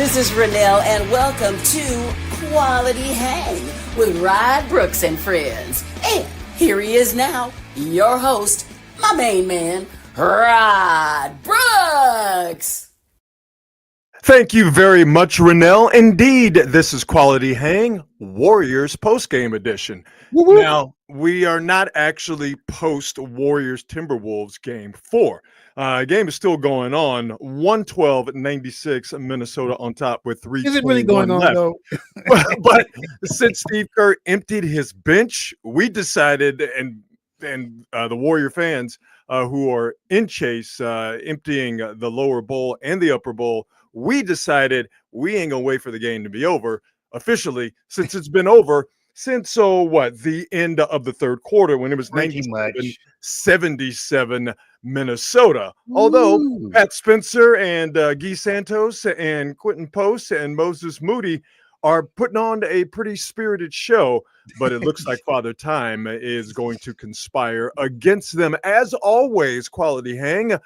This is Renelle, and welcome to Quality Hang with Rod Brooks and friends. And here he is now, your host, my main man, Rod Brooks. Thank you very much, Renelle. Indeed, this is Quality Hang, Warriors Postgame Edition. Woo-woo. Now, we are not actually post-Warriors Timberwolves Game 4. Game is still going on, 112-96, Minnesota on top with 3:21 Is it really going on, left. though? But since Steve Kerr emptied his bench, we decided, and the Warrior fans who are in Chase, emptying the lower bowl and the upper bowl, we decided we ain't gonna wait for the game to be over officially, since it's been over since the end of the third quarter, when it was 97-77 Minnesota. Although Pat Spencer and Guy Santos and Quentin Post and Moses Moody are putting on a pretty spirited show, but it looks like Father Time is going to conspire against them. As always, Quality Hang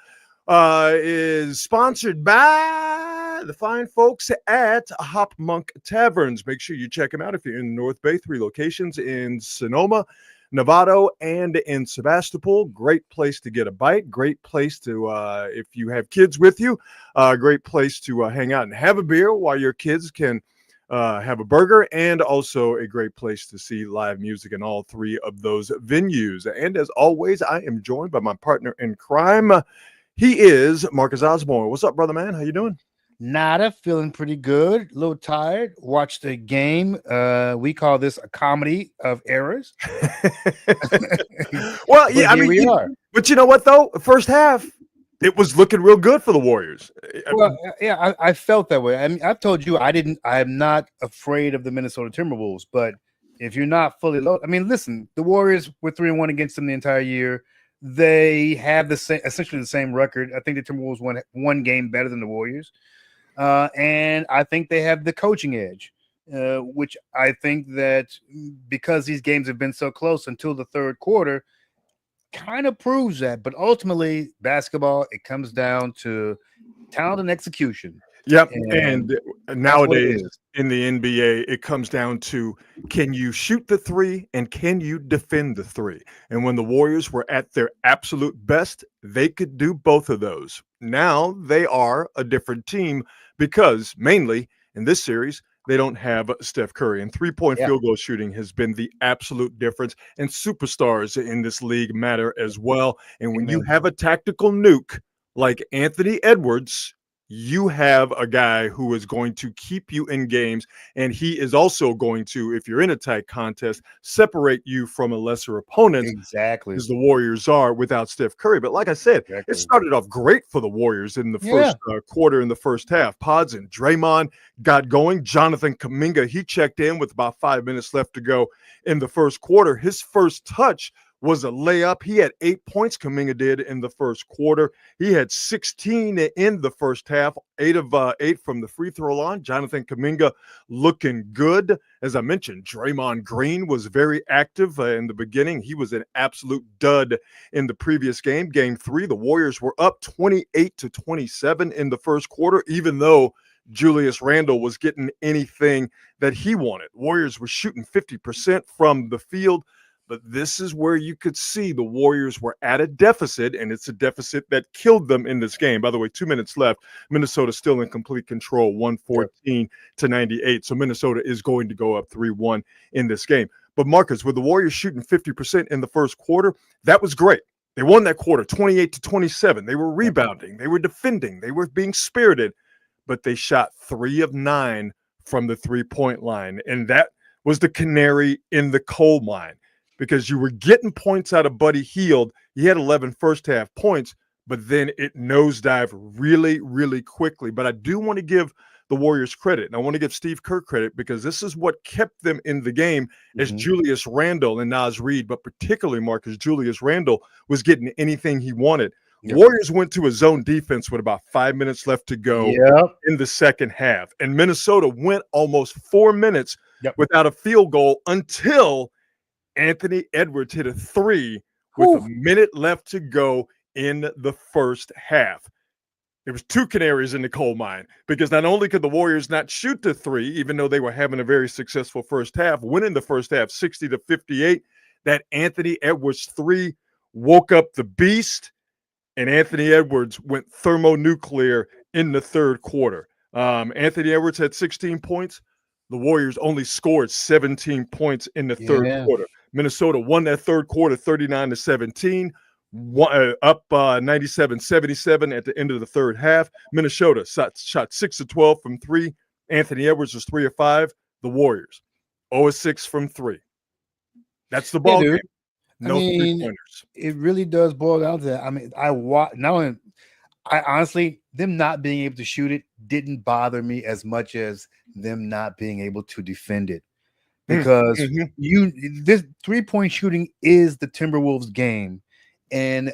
is sponsored by the fine folks at Hop Monk Taverns. Make sure you check them out if you're in North Bay. 3 locations in Sonoma, Novato, and in Sebastopol. Great place to get a bite. Great place to, if you have kids with you, great place to hang out and have a beer while your kids can have a burger, and also a great place to see live music in all 3 of those venues. And as always, I am joined by my partner in crime. He is Marcus Osborne. What's up, brother man? How you doing? Nada, feeling pretty good. A little tired. Watched the game. We call this a comedy of errors. Well, yeah, I mean, we are. But you know what, though? First half, it was looking real good for the Warriors. Well, yeah, I felt that way. I mean, I've told you I'm not afraid of the Minnesota Timberwolves, but if you're not fully loaded, I mean, listen, the Warriors were 3-1 against them the entire year. They have essentially the same record. I think the Timberwolves won one game better than the Warriors. And I think they have the coaching edge, which I think that because these games have been so close until the third quarter, kind of proves that. But ultimately, basketball, it comes down to talent and execution. Yep. And nowadays in the NBA, it comes down to, can you shoot the 3 and can you defend the 3? And when the Warriors were at their absolute best, they could do both of those. Now they are a different team because mainly in this series, they don't have Steph Curry, and 3-point field goal shooting has been the absolute difference. And superstars in this league matter as well. And when you have a tactical nuke like Anthony Edwards, you have a guy who is going to keep you in games, and he is also going to, if you're in a tight contest, separate you from a lesser opponent. Exactly. As the Warriors are without Steph Curry. But like I said, it started off great for the Warriors in the first quarter, in the first half. Pods and Draymond got going. Jonathan Kuminga, he checked in with about 5 minutes left to go in the first quarter. His first touch was a layup. He had 8 points, Kuminga did, in the first quarter. He had 16 in the first half, 8 of 8 from the free throw line. Jonathan Kuminga looking good. As I mentioned, Draymond Green was very active in the beginning. He was an absolute dud in the previous game. Game 3, the Warriors were up 28-27 in the first quarter, even though Julius Randle was getting anything that he wanted. Warriors were shooting 50% from the field. But this is where you could see the Warriors were at a deficit, and it's a deficit that killed them in this game. By the way, 2 minutes left. Minnesota still in complete control, 114-98. So Minnesota is going to go up 3-1 in this game. But Marcus, with the Warriors shooting 50% in the first quarter, that was great. They won that quarter, 28-27. They were rebounding. They were defending. They were being spirited. But they shot 3 of 9 from the three-point line, and that was the canary in the coal mine. Because you were getting points out of Buddy Hield. He had 11 first-half points, but then it nosedived really, really quickly. But I do want to give the Warriors credit, and I want to give Steve Kerr credit, because this is what kept them in the game as Julius Randle and Naz Reid, but particularly Marcus Julius Randle, was getting anything he wanted. Warriors went to a zone defense with about 5 minutes left to go in the second half, and Minnesota went almost 4 minutes without a field goal until Anthony Edwards hit a 3 with a minute left to go in the first half. There was two canaries in the coal mine because not only could the Warriors not shoot the three, even though they were having a very successful first half, winning the first half 60-58, that Anthony Edwards three woke up the beast, and Anthony Edwards went thermonuclear in the third quarter. Anthony Edwards had 16 points. The Warriors only scored 17 points in the third quarter. Minnesota won that third quarter 39-17. Up 97-77 at the end of the third half. Minnesota shot 6 of 12 from three. Anthony Edwards was 3 of 5. The Warriors 0 of 6 from three. That's the ball game. No three-pointers. It really does boil down to that. I mean, I honestly, them not being able to shoot it didn't bother me as much as them not being able to defend it. Because this 3-point shooting is the Timberwolves game. And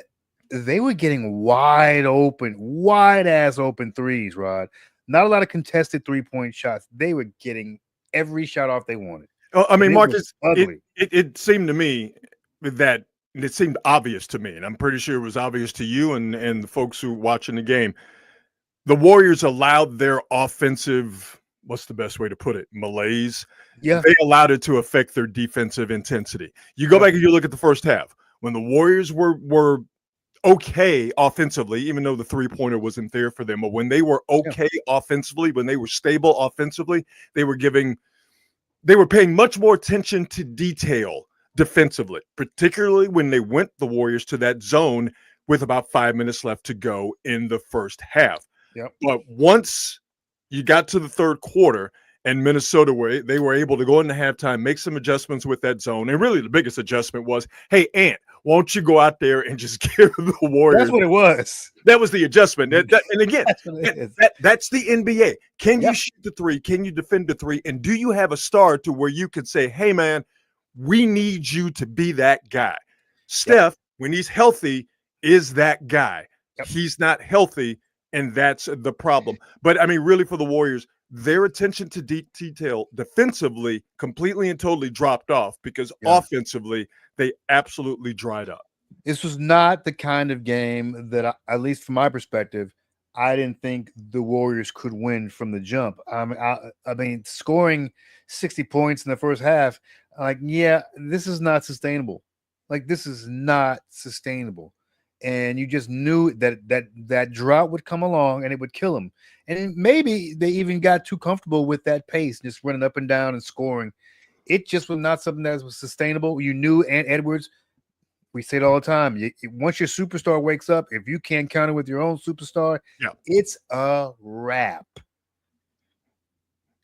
they were getting wide ass open threes, Rod. Not a lot of contested 3-point shots. They were getting every shot off they wanted. I mean, Marcus, it seemed to me that it seemed obvious to me, and I'm pretty sure it was obvious to you and the folks who were watching the game. The Warriors allowed their offensive, what's the best way to put it, malaise. Yeah. They allowed it to affect their defensive intensity. You go back and you look at the first half. When the Warriors were okay offensively, even though the three-pointer wasn't there for them, but when they were okay offensively, when they were stable offensively, they were paying much more attention to detail defensively, particularly when they went the Warriors to that zone with about 5 minutes left to go in the first half. Yep. But once you got to the third quarter and Minnesota they were able to go into halftime, make some adjustments with that zone. And really the biggest adjustment was, hey, Ant, won't you go out there and just give the Warriors? That's what it was. That was the adjustment. And again, that's the NBA. Can you shoot the three? Can you defend the three? And do you have a star to where you could say, hey, man, we need you to be that guy? Steph, when he's healthy, is that guy. He's not healthy, and that's the problem. But, I mean, really for the Warriors, their attention to detail defensively completely and totally dropped off because offensively they absolutely dried up. This was not the kind of game that, at least from my perspective, I didn't think the Warriors could win from the jump. I mean, scoring 60 points in the first half, this is not sustainable. This is not sustainable. And you just knew that drought would come along and it would kill them. And maybe they even got too comfortable with that pace, just running up and down and scoring. It just was not something that was sustainable. You knew Ant Edwards. We say it all the time. Once your superstar wakes up, if you can't counter with your own superstar, it's a wrap.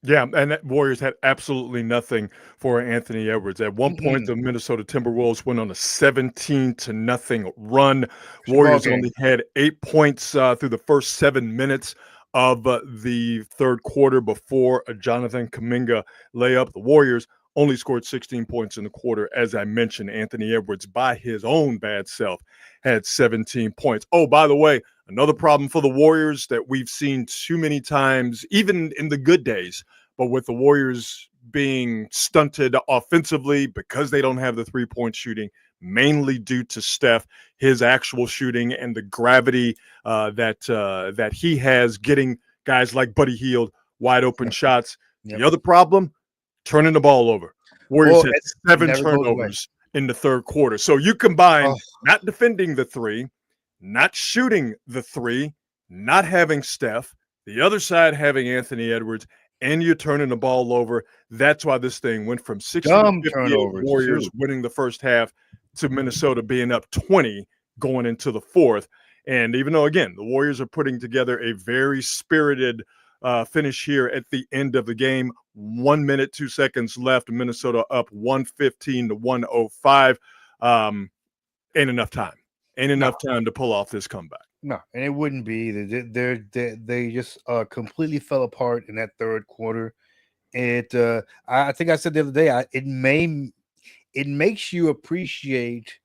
Yeah, and that Warriors had absolutely nothing for Anthony Edwards. At one point, the Minnesota Timberwolves went on a 17-0 run. Warriors only had 8 points through the first 7 minutes of the third quarter before a Jonathan Kuminga layup. The Warriors only scored 16 points in the quarter. As I mentioned, Anthony Edwards, by his own bad self, had 17 points. Oh, by the way, another problem for the Warriors that we've seen too many times, even in the good days, but with the Warriors being stunted offensively because they don't have the three-point shooting, mainly due to Steph, his actual shooting and the gravity that he has getting guys like Buddy Hield wide open shots. The other problem, turning the ball over. Warriors had 7 turnovers in the third quarter. So you combine not defending the three, not shooting the three, not having Steph, the other side having Anthony Edwards, and you're turning the ball over. That's why this thing went from 60 to 58 Warriors winning the first half to Minnesota being up 20 going into the fourth. And even though, again, the Warriors are putting together a very spirited finish here at the end of the game, 1 minute, 2 seconds left, Minnesota up 115-105. Ain't enough time. Ain't enough time to pull off this comeback. No, and it wouldn't be. They just completely fell apart in that third quarter. I think I said the other day, it makes you appreciate,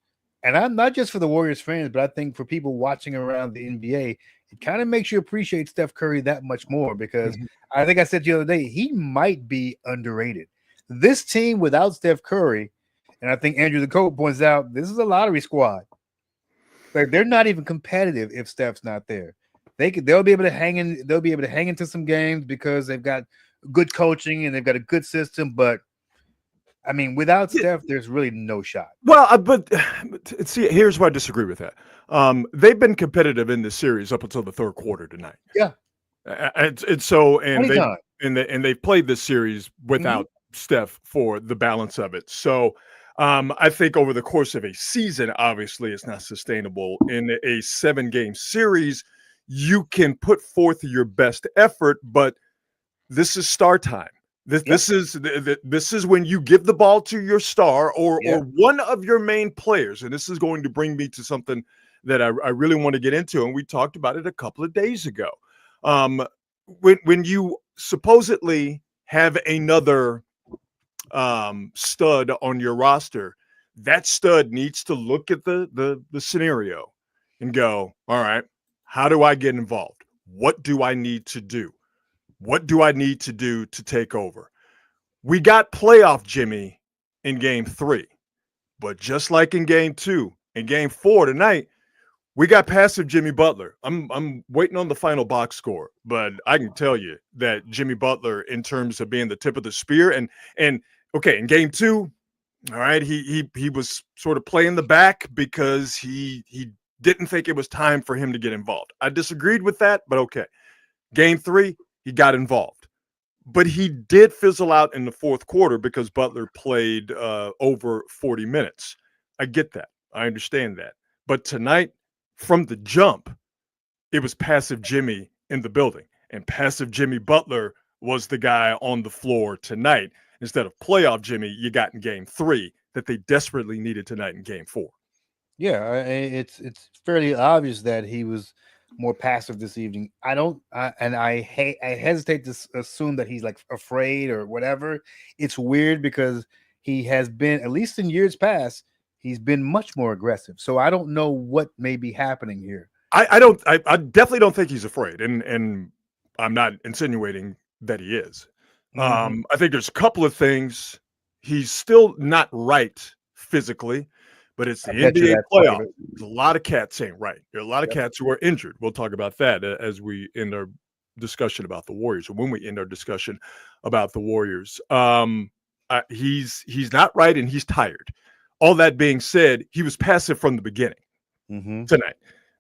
and I'm not just for the Warriors fans, but I think for people watching around the NBA, it kind of makes you appreciate Steph Curry that much more because I think I said the other day, he might be underrated. This team without Steph Curry, and I think Andrew the coach points out, this is a lottery squad. They're not even competitive if Steph's not there. they'll be able to hang in. They'll be able to hang into some games because they've got good coaching and they've got a good system. But I mean, without Steph, there's really no shot. Well, but see, here's why I disagree with that. They've been competitive in this series up until the third quarter tonight. Yeah, they've played this series without Steph for the balance of it. So I think over the course of a season, obviously, it's not sustainable. In a 7-game series, you can put forth your best effort, but this is star time. This is when you give the ball to your star or one of your main players, and this is going to bring me to something that I really want to get into, and we talked about it a couple of days ago. When you supposedly have another stud on your roster, that stud needs to look at the scenario and go, all right, how do I get involved? What do I need to do? What do I need to do to take over? We got playoff Jimmy in game 3, but just like in game 2, in game 4 tonight, we got passive Jimmy Butler. I'm waiting on the final box score, but I can tell you that Jimmy Butler, in terms of being the tip of the spear, and okay, in game 2, all right, he was sort of playing the back because he didn't think it was time for him to get involved. I disagreed with that, but okay. Game 3, he got involved, but he did fizzle out in the fourth quarter because Butler played over 40 minutes. I get that. I understand that. But tonight, from the jump, it was passive Jimmy in the building, and passive Jimmy Butler was the guy on the floor tonight instead of playoff Jimmy you got in game 3 that they desperately needed tonight in game 4. Yeah, it's fairly obvious that he was more passive this evening. I hesitate to assume that he's like afraid or whatever. It's weird because he has been, at least in years past, he's been much more aggressive. So I don't know what may be happening here. I definitely don't think he's afraid, and I'm not insinuating that he is. I think there's a couple of things. He's still not right physically, but it's the NBA playoffs. There's a lot of cats ain't right. There are a lot of cats who are injured. We'll talk about that as we end our discussion about the Warriors, or when we end our discussion about the Warriors. He's not right, and he's tired. All that being said, he was passive from the beginning tonight.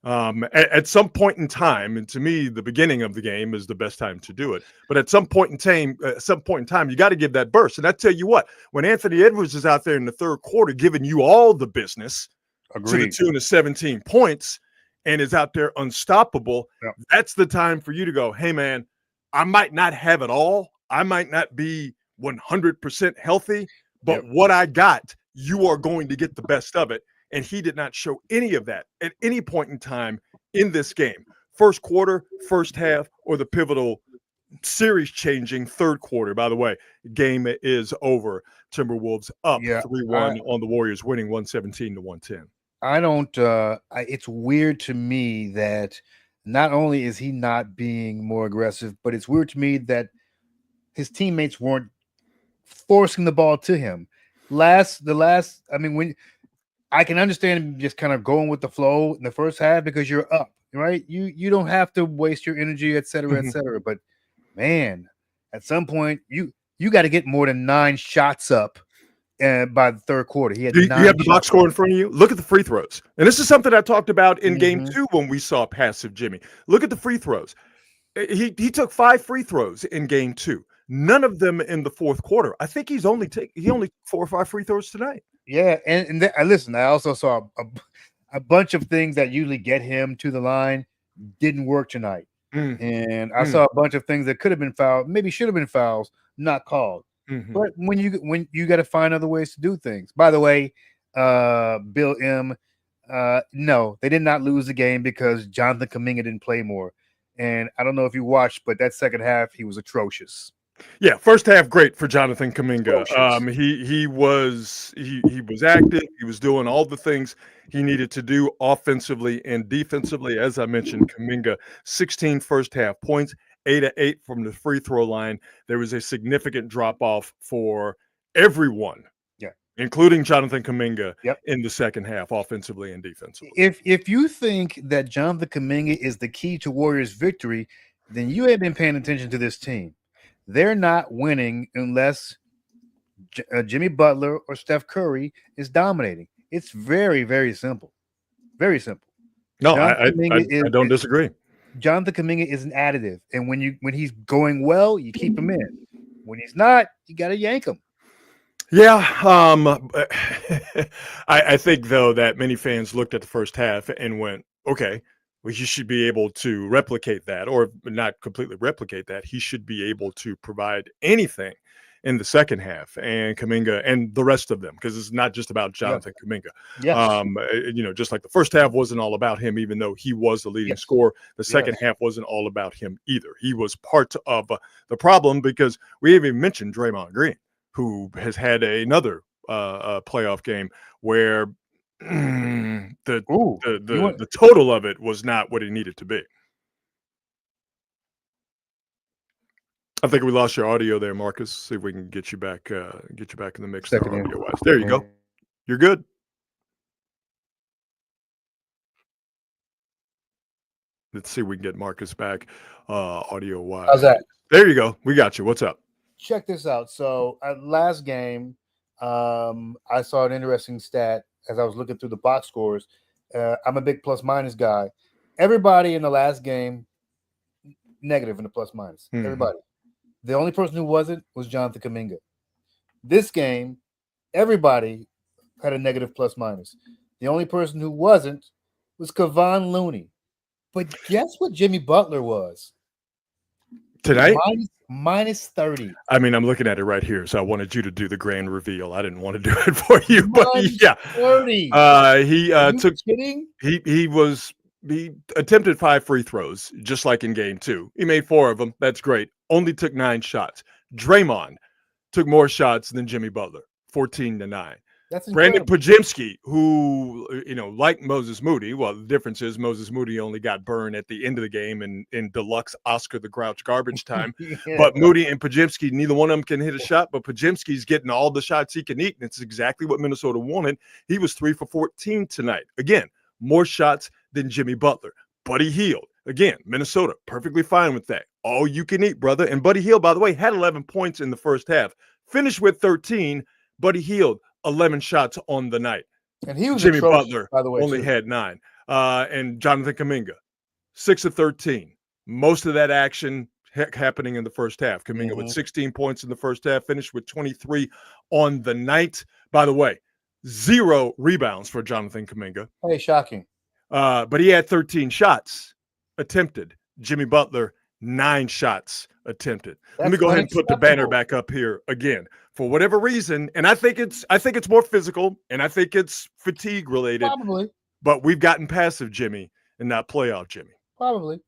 At some point in time, and to me, the beginning of the game is the best time to do it. But at some point in time, you got to give that burst. And I tell you what, when Anthony Edwards is out there in the third quarter giving you all the business to the tune of 17 points and is out there unstoppable, that's the time for you to go, hey, man, I might not have it all. I might not be 100% healthy, but what I got, you are going to get the best of it. And he did not show any of that at any point in time in this game. First quarter, first half, or the pivotal series-changing third quarter. By the way, game is over. Timberwolves up 3-1 on the Warriors, winning 117-110. I don't it's weird to me that not only is he not being more aggressive, but it's weird to me that his teammates weren't forcing the ball to him. When I can understand him just kind of going with the flow in the first half because you're up, right? You don't have to waste your energy, et cetera, et cetera. But man, at some point you got to get more than 9 shots up by the third quarter. He had you have the box score in front of you? Look at the free throws. And this is something I talked about in game 2 when we saw passive Jimmy. Look at the free throws. He took 5 free throws in game 2. None of them in the fourth quarter. I think he only took 4 or 5 free throws tonight. Yeah, and listen, I also saw a bunch of things that usually get him to the line didn't work tonight. And I saw a bunch of things that could have been fouled, maybe should have been fouls, not called. But when you got to find other ways to do things. By the way, Bill M, no, they did not lose the game because Jonathan Kuminga didn't play more. And I don't know if you watched, but that second half he was atrocious. Yeah, first half great for Jonathan Kuminga. He was active. He was doing all the things he needed to do offensively and defensively. As I mentioned, Kuminga 16 first half points, 8 of 8 from the free throw line. There was a significant drop off for everyone including Jonathan Kuminga Yep. in the second half, offensively and defensively. If you think that Jonathan Kuminga is the key to Warriors' victory, then you ain't been paying attention to this team. They're not winning unless Jimmy Butler or Steph Curry is dominating. It's very, very simple. Very simple. No, I don't disagree. Jonathan Kuminga is an additive, and when he's going well, you keep him in. When he's not, you got to yank him. Yeah, I think though that many fans looked at the first half and went, okay, well, he should be able to replicate that, or not completely replicate that. He should be able to provide anything in the second half, and Kuminga and the rest of them, because it's not just about Jonathan Kuminga. Yes. Just like the first half wasn't all about him, even though he was the leading scorer. The second half wasn't all about him either. He was part of the problem, because we haven't even mentioned Draymond Green, who has had another playoff game where the total of it was not what it needed to be. I think we lost your audio there, Marcus. See if we can get you back in the mix there audio-wise. There you go. You're good. Let's see if we can get Marcus back audio-wise. How's that? There you go. We got you. What's up? Check this out. So last game, I saw an interesting stat as I was looking through the box scores. I'm a big plus-minus guy. Everybody in the last game, negative in the plus-minus. Mm-hmm. Everybody. The only person who wasn't was Jonathan Kuminga. This game, everybody had a negative plus-minus. The only person who wasn't was Kevon Looney. But guess what Jimmy Butler was? Tonight? Minus 30. I mean, I'm looking at it right here, so I wanted you to do the grand reveal. I didn't want to do it for you, but yeah. 30. He attempted 5 free throws, just like in game 2. He made 4 of them. That's great. Only took 9 shots. Draymond took more shots than Jimmy Butler, 14-9. That's Brandon Podziemski, who, like Moses Moody, well, the difference is Moses Moody only got burned at the end of the game in deluxe Oscar the Grouch garbage time. But Moody and Podziemski, neither one of them can hit a shot, but Podziemski's getting all the shots he can eat, and it's exactly what Minnesota wanted. He was 3 for 14 tonight. Again, more shots than Jimmy Butler. Buddy Hield, again, Minnesota, perfectly fine with that. All you can eat, brother. And Buddy Hield, by the way, had 11 points in the first half. Finished with 13. Buddy Hield, 11 shots on the night. And he was Jimmy Butler, by the way, only had 9. And Jonathan Kuminga, 6 of 13. Most of that action happening in the first half. Kuminga with 16 points in the first half, finished with 23 on the night. By the way, 0 rebounds for Jonathan Kuminga. Hey, shocking. But he had 13 shots attempted. Jimmy Butler, 9 shots attempted. Let me go ahead and put the banner back up here again. For whatever reason, and I think it's more physical, and I think it's fatigue related. Probably. But we've gotten passive Jimmy and not playoff Jimmy. Probably.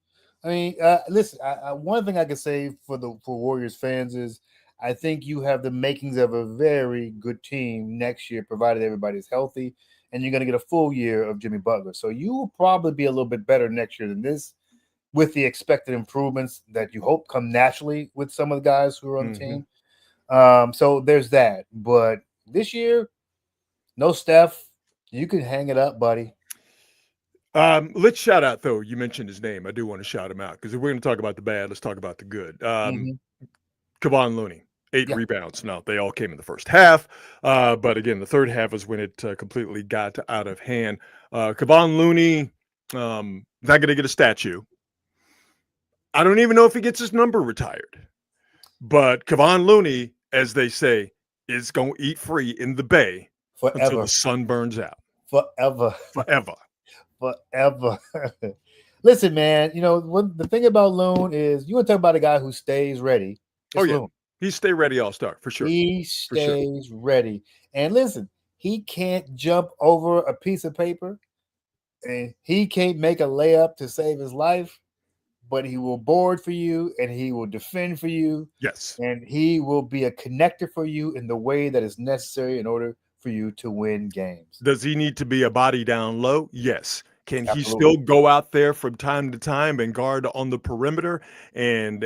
I mean, listen, one thing I can say for Warriors fans is I think you have the makings of a very good team next year, provided everybody's healthy, and you're going to get a full year of Jimmy Butler. So you will probably be a little bit better next year than this, with the expected improvements that you hope come naturally with some of the guys who are on the team. So there's that. But this year, no Steph. You can hang it up, buddy. Let's shout out, though. You mentioned his name. I do want to shout him out, because if we're going to talk about the bad, let's talk about the good. Kevon Looney, 8 rebounds. Now, they all came in the first half. But again, the third half is when it completely got out of hand. Kevon Looney, not going to get a statue. I don't even know if he gets his number retired. But Kevon Looney, as they say, is going to eat free in the Bay until the sun burns out. Forever. Listen, man, the thing about Loon is you want to talk about a guy who stays ready. Loon. He stay ready all-star, for sure. He stays ready. And listen, he can't jump over a piece of paper, and he can't make a layup to save his life, but he will board for you, and he will defend for you. Yes. And he will be a connector for you in the way that is necessary in order for you to win games. Does he need to be a body down low? Yes. Can he Absolutely. still go out there from time to time and guard on the perimeter and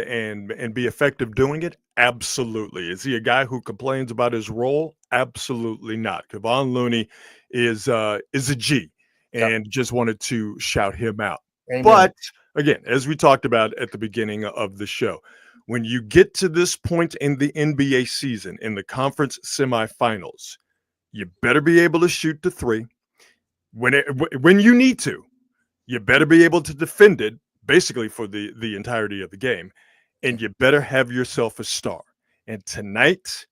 be effective doing it? Absolutely. Is he a guy who complains about his role? Absolutely not. Kevon Looney is a G, Yep. and just wanted to shout him out. Amen. But again, as we talked about at the beginning of the show, when you get to this point in the NBA season, in the conference semifinals, you better be able to shoot the three when you need to. You better be able to defend it basically for the entirety of the game, and you better have yourself a star. And tonight,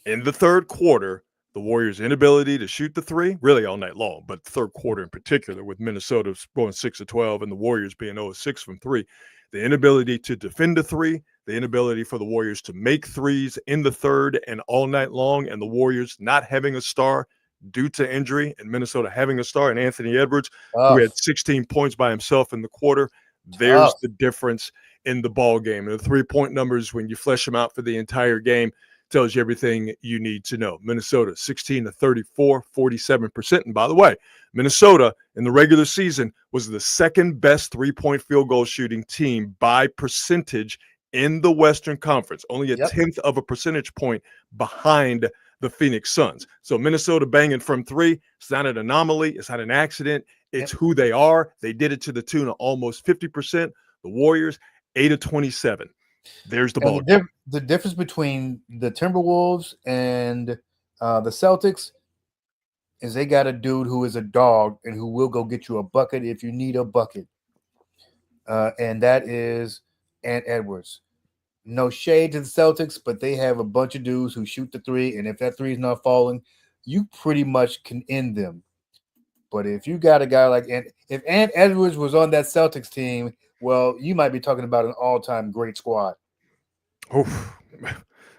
in the third quarter, the Warriors' inability to shoot the three, really all night long, but the third quarter in particular, with Minnesota going 6 of 12 and the Warriors being 0 of 6 from three, the inability to defend the three, the inability for the Warriors to make threes in the third and all night long, and the Warriors not having a star due to injury, and Minnesota having a star, and Anthony Edwards, who had 16 points by himself in the quarter. There's the difference in the ball game. And the 3-point numbers, when you flesh them out for the entire game, tells you everything you need to know. Minnesota, 16 to 34, 47%. And by the way, Minnesota in the regular season was the second best 3-point field goal shooting team by percentage in the Western Conference, only a 10th of a percentage point behind the Phoenix Suns. So Minnesota banging from three, it's not an anomaly. It's not an accident. It's who they are. They did it to the tune of almost 50%. The Warriors, 8 of 27. There's the ball. The difference between the Timberwolves and the Celtics is they got a dude who is a dog and who will go get you a bucket if you need a bucket. And that is Ant Edwards. No shade to the Celtics, but they have a bunch of dudes who shoot the three, and if that three is not falling, you pretty much can end them. But if you got a guy like if Ant Edwards was on that Celtics team, well, you might be talking about an all-time great squad. Oh,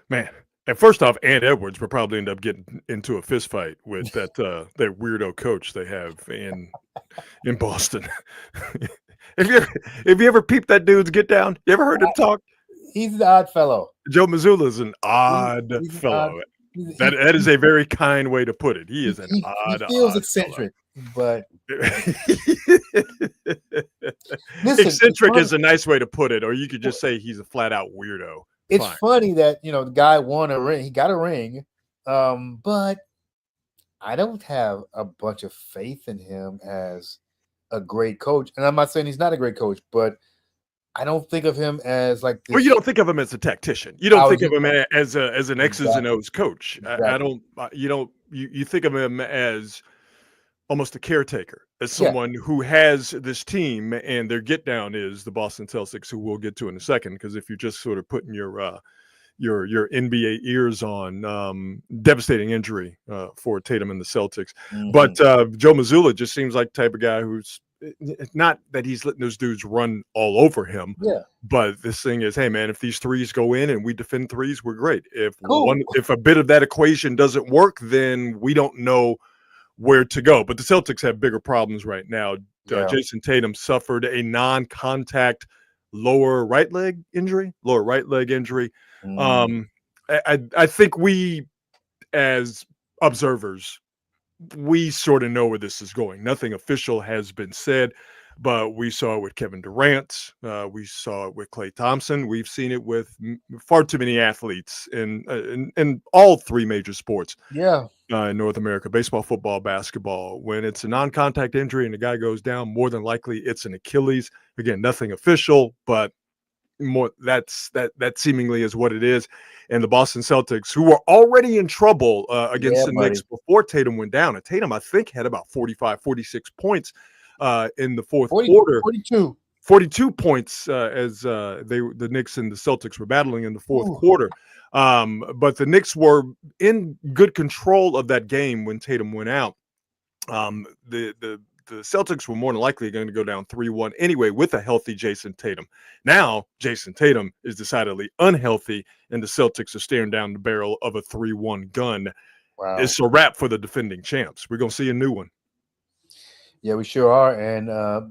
man. And first off, Ant Edwards will probably end up getting into a fist fight with that weirdo coach they have in Boston. If you ever peeped that dude's get down, you ever heard him talk? He's an odd fellow. Joe Mazzulla's an odd fellow. That is a very kind way to put it. He is an odd. He feels eccentric, but listen, eccentric is a nice way to put it, or you could just say he's a flat out weirdo. It's funny that the guy won a ring. He got a ring, but I don't have a bunch of faith in him as a great coach. And I'm not saying he's not a great coach, but I don't think of him as like this. Well, you don't think of him as a tactician. You don't think of him as an X's and O's coach. Exactly. I don't. You think of him as almost a caretaker, as someone who has this team, and their get down is the Boston Celtics, who we'll get to in a second. Because if you're just sort of putting your NBA ears on, devastating injury for Tatum and the Celtics. Mm-hmm. But Joe Mazzulla just seems like the type of guy who's. It's not that he's letting those dudes run all over him, but this thing is, hey man, if these threes go in and we defend threes, we're great. If a bit of that equation doesn't work, then we don't know where to go. But the Celtics have bigger problems right now. Jason Tatum suffered a non-contact lower right leg injury. I think we, as observers, we sort of know where this is going. Nothing official has been said, but we saw it with Kevin Durant. We saw it with Klay Thompson. We've seen it with far too many athletes in all three major sports. In North America, baseball, football, basketball. When it's a non-contact injury and the guy goes down, more than likely it's an Achilles. Again, nothing official, but more that seemingly is what it is. And the Boston Celtics, who were already in trouble against the Knicks before Tatum went down. And Tatum, I think, had about 45, 46 points in the fourth quarter. 42 points as the Knicks and the Celtics were battling in the fourth quarter. But the Knicks were in good control of that game when Tatum went out. The Celtics were more than likely going to go down 3-1 anyway with a healthy Jason Tatum. Now, Jason Tatum is decidedly unhealthy, and the Celtics are staring down the barrel of a 3-1 gun. Wow. It's a wrap for the defending champs. We're going to see a new one. Yeah, we sure are. And,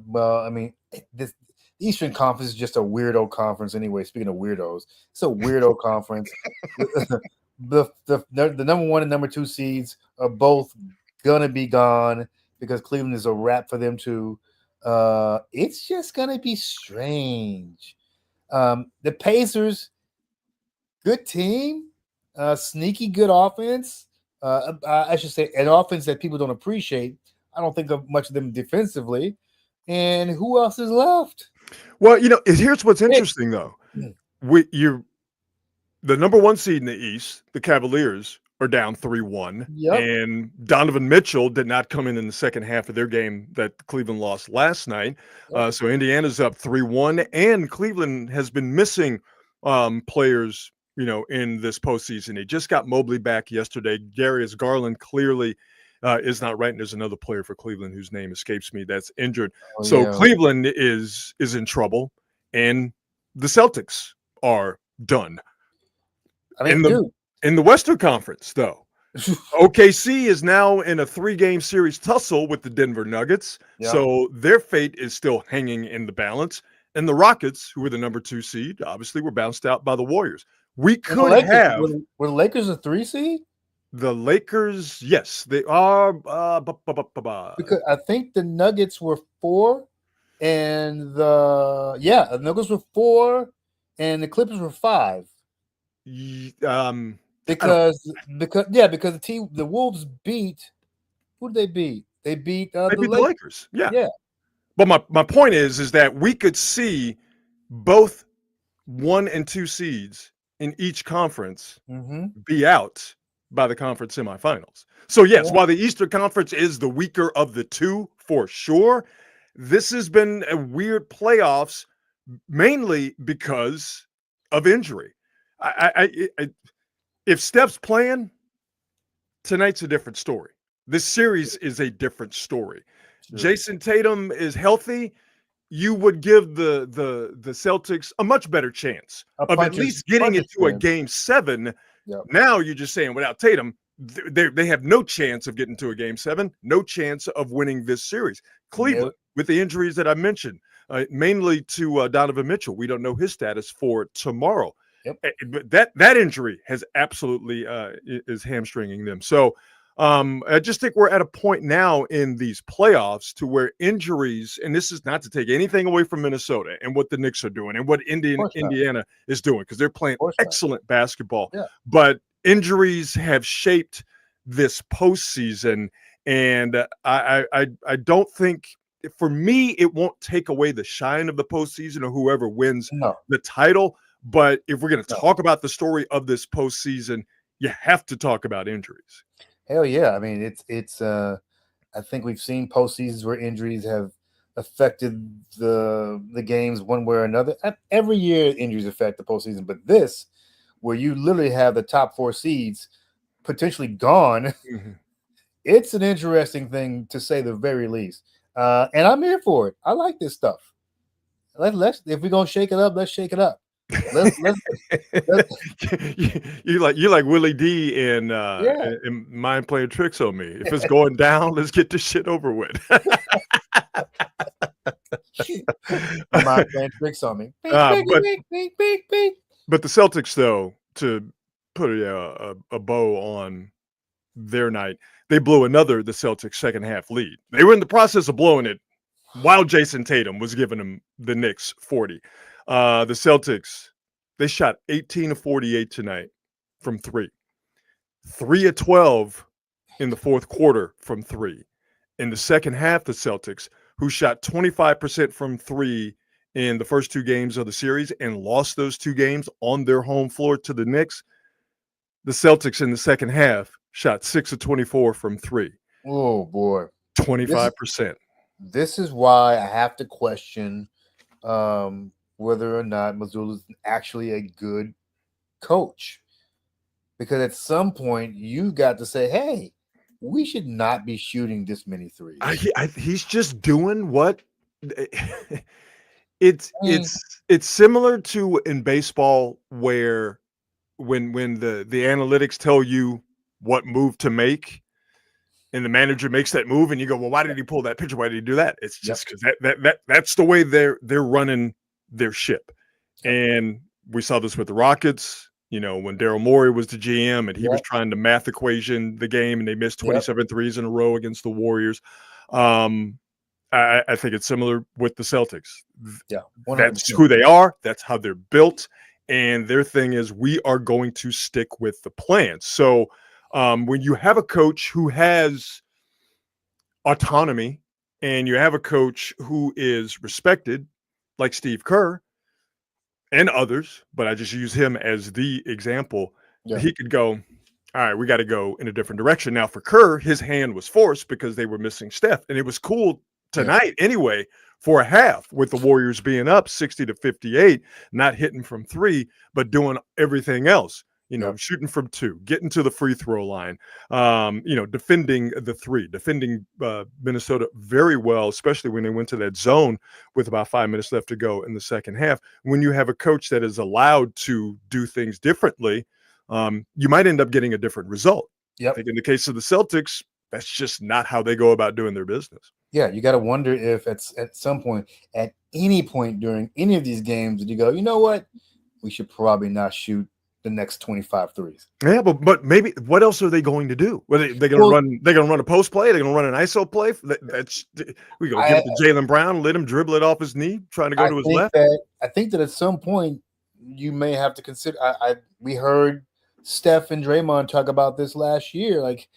well, I mean, this Eastern Conference is just a weirdo conference anyway. Speaking of weirdos, it's a weirdo conference. The number one and number two seeds are both going to be gone, because Cleveland is a wrap for them too. It's just gonna be strange. The Pacers, good team, sneaky good offense. I should say an offense that people don't appreciate. I don't think of much of them defensively. And who else is left? Well, here's what's interesting though. You're the number 1 seed in the East, the Cavaliers, are down 3-1. Yep. And Donovan Mitchell did not come in the second half of their game that Cleveland lost last night. Yep. So Indiana's up 3-1, and Cleveland has been missing players, in this postseason. He just got Mobley back yesterday. Darius Garland clearly is not right, and there's another player for Cleveland whose name escapes me that's injured. Cleveland is in trouble, and the Celtics are done. In the Western Conference, though, OKC is now in a 3-game series tussle with the Denver Nuggets, so their fate is still hanging in the balance. And the Rockets, who were the number 2 seed, obviously were bounced out by the Warriors. We could were the Lakers a 3 seed? The Lakers, yes, they are. Because I think the Nuggets were 4, and the Nuggets were 4, and the Clippers were 5. Because the Wolves beat. Who did they beat? They beat the Lakers. Yeah. But my point is that we could see both 1 and 2 seeds in each conference be out by the conference semifinals. So yes, while the Eastern Conference is the weaker of the 2 for sure, this has been a weird playoffs, mainly because of injury. If Steph's playing, tonight's a different story. This series is a different story. Sure. Jason Tatum is healthy. You would give the Celtics a much better chance of at least getting into a game 7. Yep. Now you're just saying without Tatum, they have no chance of getting to a game 7, no chance of winning this series. Cleveland, with the injuries that I mentioned, mainly to Donovan Mitchell, we don't know his status for tomorrow. Yep. But that injury has absolutely is hamstringing them. So I just think we're at a point now in these playoffs to where injuries, and this is not to take anything away from Minnesota and what the Knicks are doing and what Indiana is doing, because they're playing excellent basketball. Yeah. But injuries have shaped this postseason, and I don't think, for me, it won't take away the shine of the postseason or whoever wins the title. But if we're going to talk about the story of this postseason, you have to talk about injuries. Hell yeah. I mean, it's I think we've seen postseasons where injuries have affected the games one way or another. Every year injuries affect the postseason, but this, where you literally have the top 4 seeds potentially gone, it's an interesting thing to say the very least. And I'm here for it. I like this stuff. Let's if we're gonna shake it up, let's shake it up. Let's you like Willie D in Mind Playing Tricks on Me. If it's going down, let's get this shit over with. Mind Playing Tricks on Me. But the Celtics, though, to put a bow on their night, they blew the Celtics second half lead. They were in the process of blowing it while Jason Tatum was giving them the Knicks 40. The Celtics, they shot 18 of 48 tonight from 3. 3 of 12 in the fourth quarter from 3. In the second half, the Celtics, who shot 25% from 3 in the first 2 games of the series and lost those 2 games on their home floor to the Knicks, the Celtics in the second half shot 6 of 24 from 3. Oh, boy. 25%. This is why I have to question whether or not Mazzulla is actually a good coach. Because at some point, you got to say, hey, we should not be shooting this many threes. He's just doing what it's similar to in baseball, where when the analytics tell you what move to make and the manager makes that move and you go, well, why did he pull that pitcher? Why did he do that? It's just because that's the way they're running their ship. And we saw this with the Rockets, when Daryl Morey was the GM and he was trying to math equation the game and they missed 27 threes in a row against the Warriors. I think it's similar with the Celtics. Yeah, 100%. That's who they are. That's how they're built. And their thing is, we are going to stick with the plan. So when you have a coach who has autonomy and you have a coach who is respected, like Steve Kerr and others, but I just use him as the example, he could go, all right, we got to go in a different direction. Now, for Kerr, his hand was forced because they were missing Steph. And it was cool tonight anyway for a half with the Warriors being up 60-58, not hitting from three, but doing everything else. Shooting from two, getting to the free throw line, defending the three, defending Minnesota very well, especially when they went to that zone with about 5 minutes left to go in the second half. When you have a coach that is allowed to do things differently, you might end up getting a different result. I think in the case of the Celtics, that's just not how they go about doing their business. Yeah, you got to wonder if at some point, at any point during any of these games, did you go, you know what, we should probably not shoot the next 25 threes. Yeah, but maybe what else are they going to do? They're going to run. They're going to run a post play. They're going to run an ISO play. That's we go give it to Jaylen Brown, let him dribble it off his knee, trying to go to his left. I think that at some point you may have to consider. We heard Steph and Draymond talk about this last year. Like,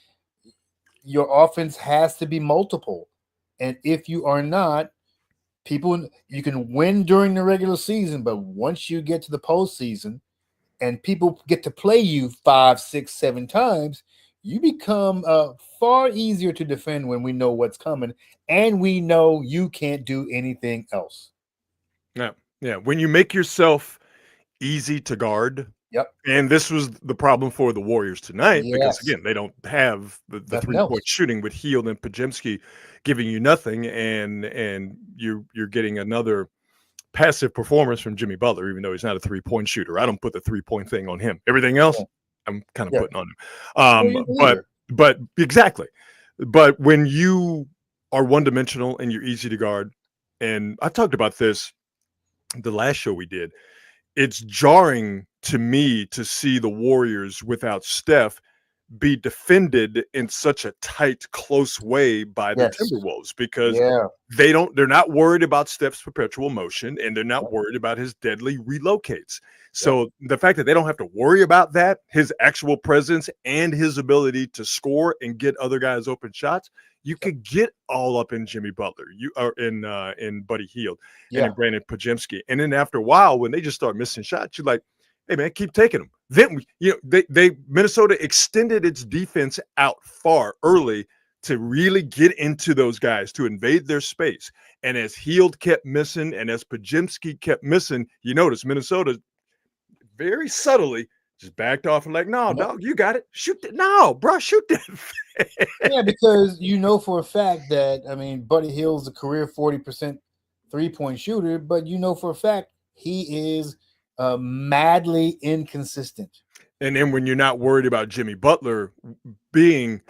your offense has to be multiple, and if you are not, you can win during the regular season, but once you get to the postseason and people get to play you 5, 6, 7 times, you become far easier to defend when we know what's coming and we know you can't do anything else. Yeah. When you make yourself easy to guard. And this was the problem for the Warriors tonight because, again, they don't have the 3-point shooting with Hield and Podziemski giving you nothing, and you're getting another passive performance from Jimmy Butler, even though he's not a 3-point shooter. I don't put the 3-point thing on him. Everything else, I'm kind of putting on him. But exactly. But when you are one-dimensional and you're easy to guard, and I talked about this the last show we did, it's jarring to me to see the Warriors without Steph be defended in such a tight, close way by the Timberwolves because they're not worried about Steph's perpetual motion and they're not worried about his deadly relocates. So the fact that they don't have to worry about that, his actual presence and his ability to score and get other guys open shots, you could get all up in Jimmy Butler, you are in Buddy Hield and in Brandon Podziemski. And then after a while, when they just start missing shots, you're like, hey man, keep taking them. Then Minnesota extended its defense out far early to really get into those guys, to invade their space. And as Hield kept missing and as Podziemski kept missing, you notice Minnesota very subtly just backed off and like, no, dog, you got it. Shoot it. No, bro, shoot that. Because you know for a fact that, Buddy Hield's a career 40% 3-point shooter, but you know for a fact he is madly inconsistent. And then when you're not worried about Jimmy Butler being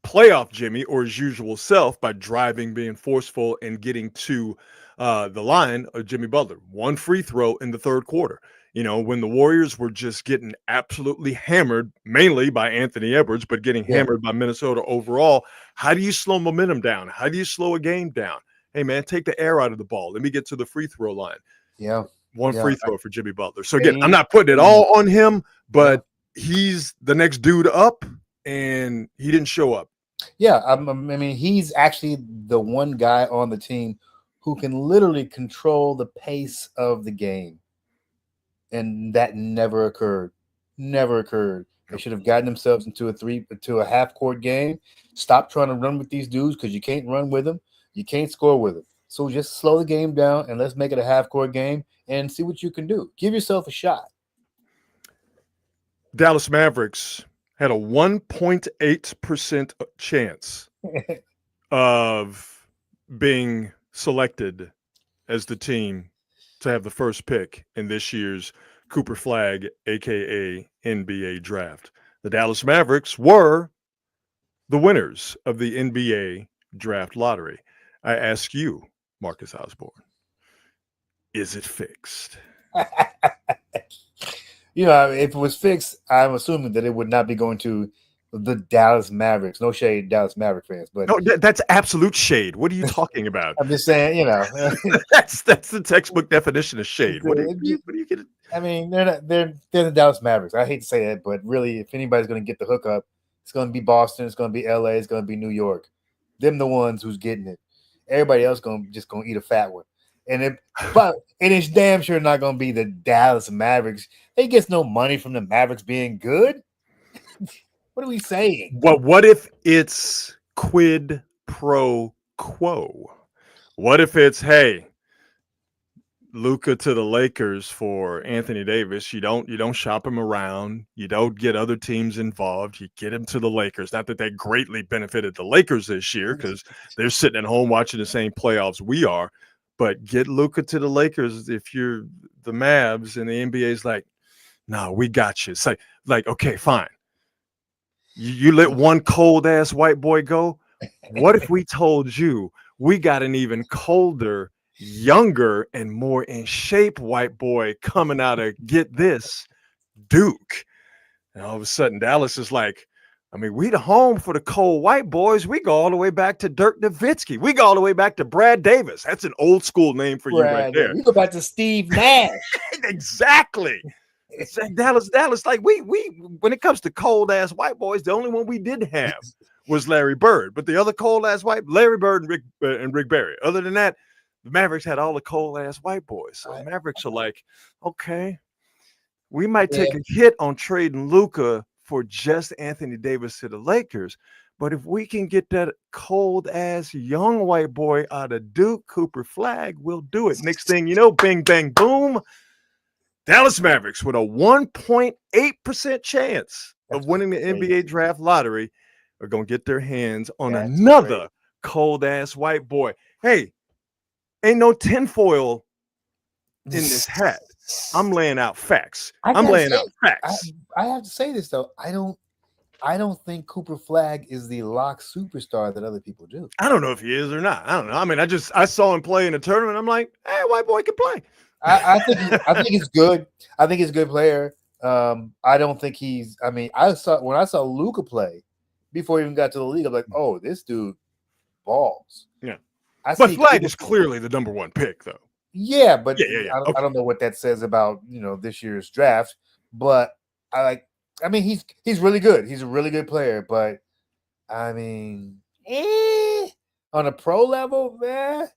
playoff Jimmy or his usual self by driving, being forceful, and getting to the line of Jimmy Butler, one free throw in the third quarter. When the Warriors were just getting absolutely hammered, mainly by Anthony Edwards, but getting hammered by Minnesota overall, how do you slow momentum down? How do you slow a game down? Hey, man, take the air out of the ball. Let me get to the free throw line. One free throw for Jimmy Butler. So, again, I'm not putting it all on him, but he's the next dude up, and he didn't show up. He's actually the one guy on the team who can literally control the pace of the game. And that never occurred. They should have gotten themselves into a half-court game. Stop trying to run with these dudes because you can't run with them. You can't score with them. So just slow the game down and let's make it a half-court game and see what you can do. Give yourself a shot. Dallas Mavericks had a 1.8% chance of being selected as the team to have the first pick in this year's Cooper Flag, aka NBA draft. The Dallas Mavericks were the winners of the NBA draft lottery. I ask you, Marcus Osborne, is it fixed? If it was fixed, I'm assuming that it would not be going to the Dallas Mavericks. No shade, Dallas Maverick fans, but No, that's absolute shade. What are you talking about? I'm just saying, that's the textbook definition of shade. What are you getting? I mean, they're the Dallas Mavericks. I hate to say it, but really, if anybody's going to get the hookup, it's going to be Boston, it's going to be LA, it's going to be New York. Them the ones who's getting it. Everybody else going to eat a fat one. And it's damn sure not going to be the Dallas Mavericks. They get no money from the Mavericks being good. What are we saying? Well, what if it's quid pro quo? What if it's, hey, Luka to the Lakers for Anthony Davis? You don't shop him around. You don't get other teams involved. You get him to the Lakers. Not that they greatly benefited the Lakers this year because they're sitting at home watching the same playoffs we are. But get Luka to the Lakers if you're the Mavs, and the NBA's like, no, we got you. It's like okay, fine. You let one cold ass white boy go. What if we told you we got an even colder, younger, and more in shape white boy coming out of, get this, Duke? And all of a sudden Dallas is like, I mean, we the home for the cold white boys. We go all the way back to Dirk Nowitzki. We go all the way back to Brad Davis. That's an old school name for you right there. We go back to Steve Nash. Exactly. It's like Dallas. Like we when it comes to cold ass white boys, the only one we didn't have was Larry Bird. But the other cold ass Larry Bird and Rick Barry. Other than that, the Mavericks had all the cold ass white boys. So the Mavericks are like, okay, we might take a hit on trading Luka for just Anthony Davis to the Lakers. But if we can get that cold ass young white boy out of Duke, Cooper Flag, we'll do it. Next thing you know, bing, bang, boom. Dallas Mavericks with a 1.8% chance of winning the NBA draft lottery are going to get their hands on another cold ass white boy. Hey, ain't no tinfoil in this hat. I'm laying out facts. I have to say this though. I don't think Cooper Flag is the lock superstar that other people do. I don't know if he is or not. I don't know. I mean, I saw him play in a tournament. I'm like, hey, white boy can play. I think he's good. I think he's a good player. I don't think he's. I mean, when I saw Luka play before he even got to the league, I'm like, oh, this dude balls. Yeah, but Flag is clearly the number one pick, though. Yeah, but I don't know what that says about this year's draft. But I mean, he's really good. He's a really good player. But I mean, on a pro level, man.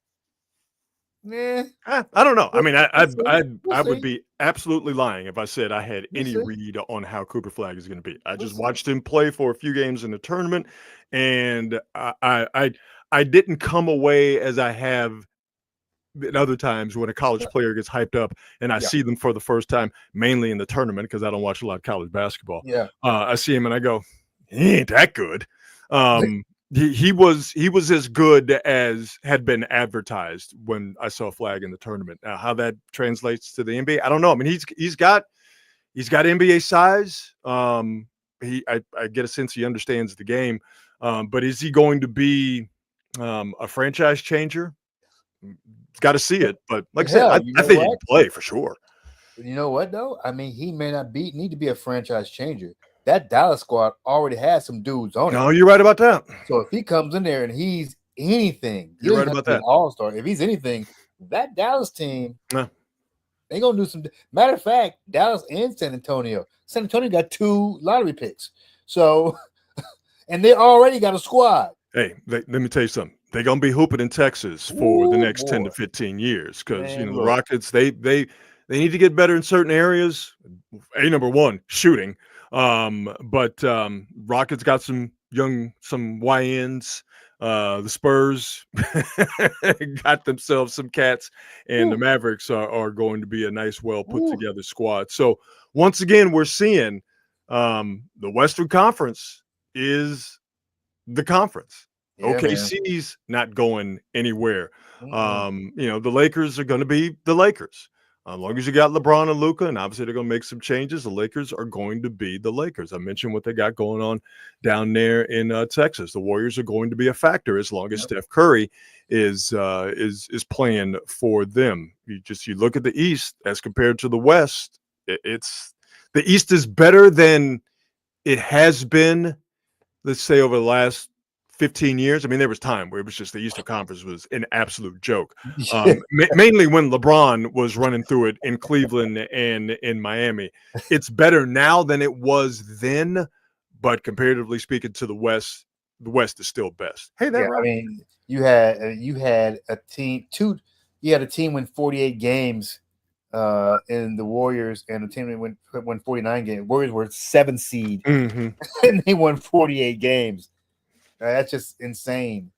Yeah, I don't know. I mean, I would be absolutely lying if I said I had any read on how Cooper Flag is going to be. I just watched him play for a few games in the tournament, and I didn't come away as I have in other times when a college player gets hyped up and I see them for the first time, mainly in the tournament because I don't watch a lot of college basketball. Yeah, I see him and I go, he ain't that good. He was as good as had been advertised when I saw Flag in the tournament. Now, how that translates to the NBA, I don't know. I mean, he's got NBA size. I get a sense he understands the game, but is he going to be a franchise changer? Got to see it. But like I said, I think he can play for sure. You know what though? I mean, he may not need to be a franchise changer. That Dallas squad already has some dudes on it. No, you're right about that. So if he comes in there and he's anything, you're right about that. All-star. If he's anything, that Dallas team, they gonna do some. Matter of fact, Dallas and San Antonio. San Antonio got 2 lottery picks. So, and they already got a squad. Hey, let me tell you something. They're gonna be hooping in Texas for the next 10 to 15 years because the Rockets they need to get better in certain areas. Number one, shooting. But Rockets got some YNs. The Spurs got themselves some cats, and the Mavericks are going to be a nice, well put together squad. So once again, we're seeing the Western Conference is the conference. Yeah, OKC's not going anywhere. The Lakers are going to be the Lakers. As long as you got LeBron and Luka, and obviously they're going to make some changes, the Lakers are going to be the Lakers. I mentioned what they got going on down there in Texas. The Warriors are going to be a factor as long as Steph Curry is playing for them. You look at the East as compared to the West. The East is better than it has been let's say over the last 15 years. I mean, there was time where it was just the Eastern Conference was an absolute joke. Mainly when LeBron was running through it in Cleveland and in Miami. It's better now than it was then, but comparatively speaking to the West is still best. Hey, that right? I mean, you had a team you had a team win 48 games in the Warriors, and a team that won 49 games. Warriors were 7th seed, and they won 48 games. That's just insane.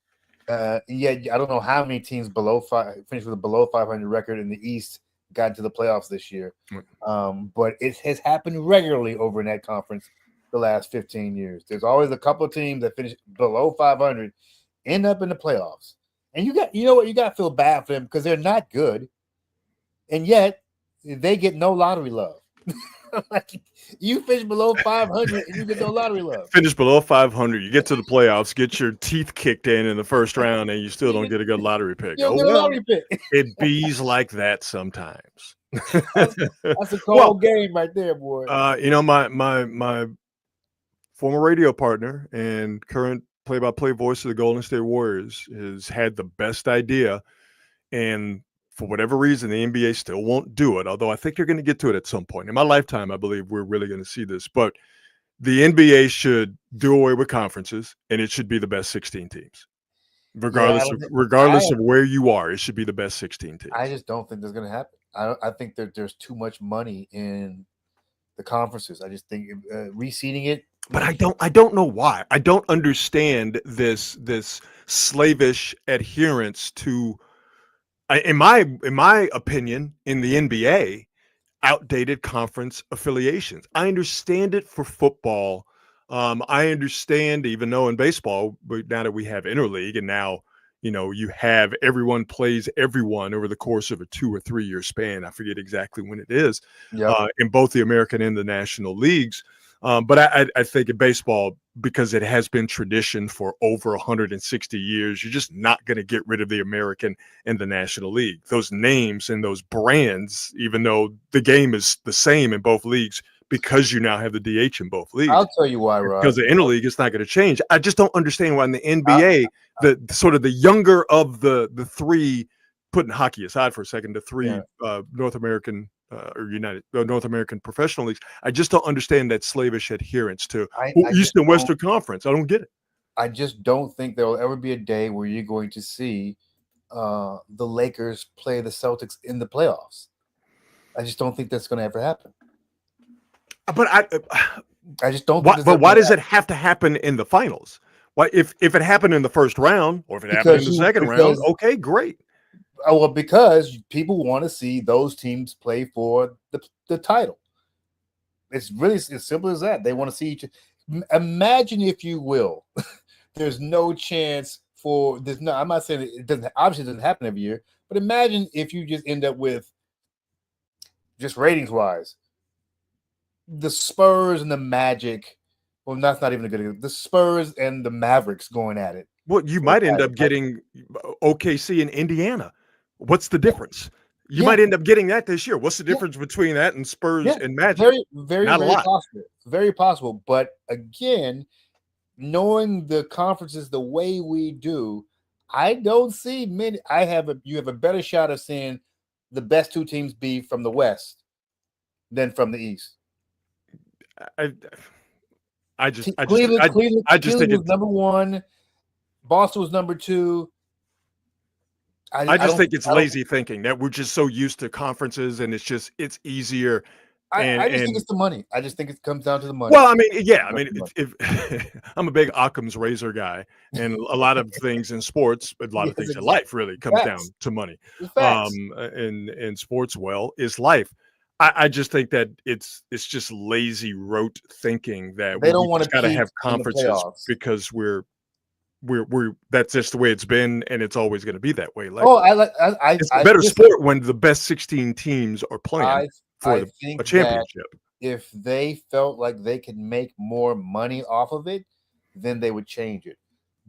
And yet, I don't know how many teams finished with a below 500 record in the East got into the playoffs this year. But it has happened regularly over in that conference the last 15 years. There's always a couple of teams that finish below 500, end up in the playoffs. And you know what? You got to feel bad for them because they're not good. And yet, they get no lottery love. Like, you finish below 500 and you get no lottery love. Finish below 500, you get to the playoffs, get your teeth kicked in the first round, and you still don't get a good lottery pick. You don't get a lottery pick. It bees like that sometimes. That's a cold game right there, boy. My former radio partner and current play-by-play voice of the Golden State Warriors has had the best idea, and for whatever reason, the NBA still won't do it, although I think they're going to get to it at some point. In my lifetime, I believe we're really going to see this. But the NBA should do away with conferences, and it should be the best 16 teams. Regardless of where you are, it should be the best 16 teams. I just don't think that's going to happen. I think that there's too much money in the conferences. I just think reseeding it. But I don't know why. I don't understand this slavish adherence to, in my opinion, in the NBA, outdated conference affiliations. I understand it for football. I understand, even though in baseball, now that we have interleague, and now you have everyone plays everyone over the course of a 2 or 3 year span. I forget exactly when it is. In both the American and the National Leagues. But I think in baseball, because it has been tradition for over 160 years, you're just not going to get rid of the American and the National League. Those names and those brands, even though the game is the same in both leagues, because you now have the DH in both leagues. I'll tell you why, Rob. Because the interleague is not going to change. I just don't understand why in the NBA, the sort of the younger of the three, putting hockey aside for a second, the three North American North American professional leagues. I just don't understand that slavish adherence to East and Western Conference. I don't get it. I just don't think there will ever be a day where you're going to see the Lakers play the Celtics in the playoffs. I just don't think that's going to ever happen. But I just don't. But why does it have to happen in the finals? Why, if it happened in the first round, or if it happened in the second round, okay, great. Well, because people want to see those teams play for the title. It's really as simple as that. They want to see each. Imagine, if you will, there's no chance for there's no. I'm not saying it doesn't. Obviously, it doesn't happen every year. But imagine if you just end up with, just ratings wise, the Spurs and the Magic. Well, that's not even a good. The Spurs and the Mavericks going at it. Well, you might end up getting OKC in Indiana. What's the difference? You might end up getting that this year. What's the difference between that and Spurs and Magic? Very possible. Very possible. But again, knowing the conferences the way we do, I don't see many. You have a better shot of seeing the best two teams be from the West than from the East. Cleveland was number one. Boston was number two. I just think it's lazy thinking that we're just so used to conferences and it's easier. I just think it's the money. I just think it comes down to the money. Well, I mean, if I'm a big Occam's razor guy, and a lot of things in sports, a lot of things in life really comes down to money. In sports, is life. I just think that it's just lazy rote thinking that they don't want to got to have conferences because we're that's just the way it's been, and it's always going to be that way. It's a better sport when the best 16 teams are playing for a championship. If they felt like they could make more money off of it, then they would change it.